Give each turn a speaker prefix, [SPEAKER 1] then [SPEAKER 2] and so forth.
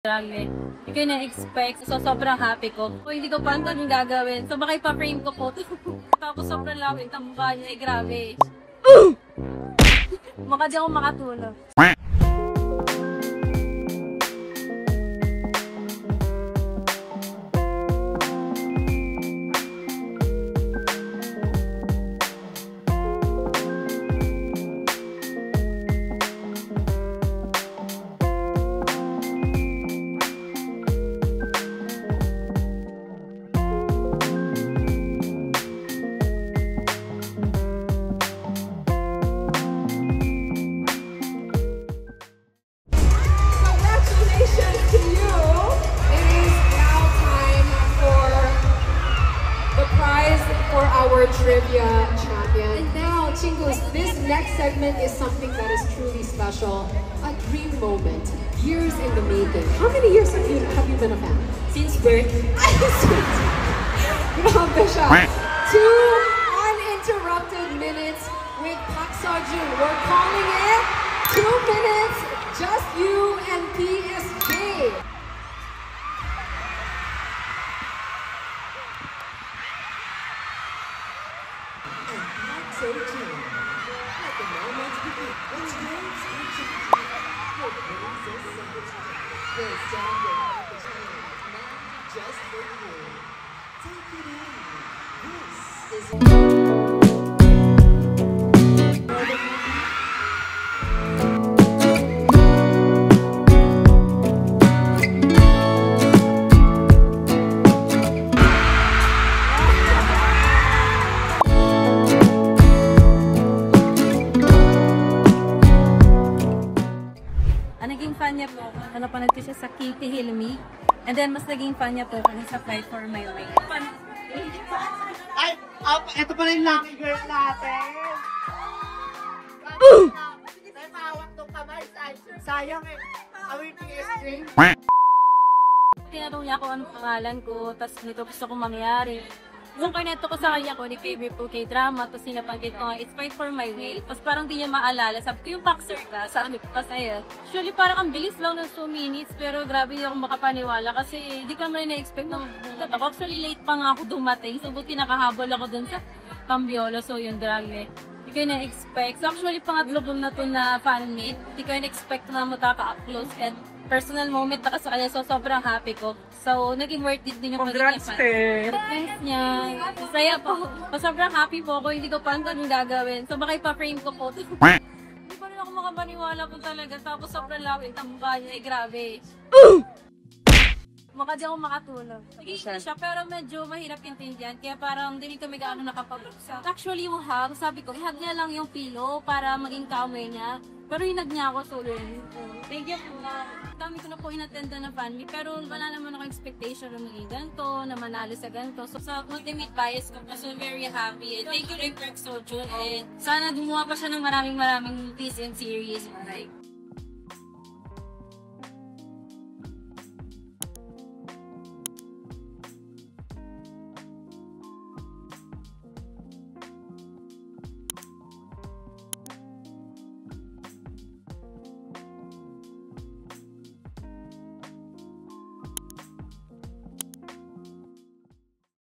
[SPEAKER 1] Grabe. Hindi ko na-expect. So, sobrang happy ko. So, hindi ko pa yung gagawin. So, baka ipa-frame ko po. Tapos, sobrang lawit ang mukha niya. Grabe. Mukha di ako makatulog.
[SPEAKER 2] Trivia champion. And now, Chingus, this next segment is something that is truly special. A dream moment. Years in the making. How many years have you been a fan?
[SPEAKER 1] Since birth.
[SPEAKER 2] Grabe siya. 2 uninterrupted minutes with Park Seo-joon. We're calling it 2 minutes, just you and PSG.
[SPEAKER 3] Let the moment begin. Let's dance into the beat. Your princess Sabotage. We're standing at the train, now just for you. Take it in. This is...
[SPEAKER 1] Naging fan niya po, napanood ko siya sa Kitty Hilmi. And then, mas naging fan niya po sa Fight for My Way.
[SPEAKER 4] Ay, ito pala yung lucky girl natin. Nahawak tong kamay, sayang eh. Awin ng string.
[SPEAKER 1] Tinanong niya ako anong pangalan ko, tapos nito gusto kong mangyari. Yung karneto ko sa kanya ko, ni favorite po K-drama, tapos sinapanggit ko, it's Fight for My Way. Tapos parang di niya maalala, sabi ko yung boxer ka, sabi ko pa sa'yo. Actually parang ang bilis lang ng 2 minutes, pero grabe hindi ako makapaniwala kasi di ko naman na-expect na magbukat ako. Actually late pa nga ako dumating, so buti nakahabol ako dun sa Pambiolo, so yung drag eh. Di ko na-expect. So actually pangatlo ko na to na fan-meet, di ko na-expect na mataka-up-close and personal moment na sa kanya, so sobrang happy ko. So, naging worth it din yung
[SPEAKER 4] Congrats, te!
[SPEAKER 1] Thanks niya. Masaya po. Sobrang happy po ako. Hindi ko pa yung gagawin. So, baka ipa-frame ko po. Hindi pa rin ako makapaniwala po talaga. Tapos, sobrang lawit ang mukha niya. Grabe. Mukha di ako makatulog. Nag-iisa siya, pero medyo mahirap intindihan. Kaya parang hindi kami gaano nakapag-usap. Actually, yung hug, sabi ko, ihag niya lang yung pillow para maging kamay niya. Pero hinag niya ako solo. Thank you po. Dami ko na po inattenda na fan meet, pero wala naman ako expectation na maging ganito, na manalo sa ganito. So sa ultimate bias ko, so very happy. And thank you rin Park Seo-joon. And sana gumawa pa siya ng maraming piece and series. Like,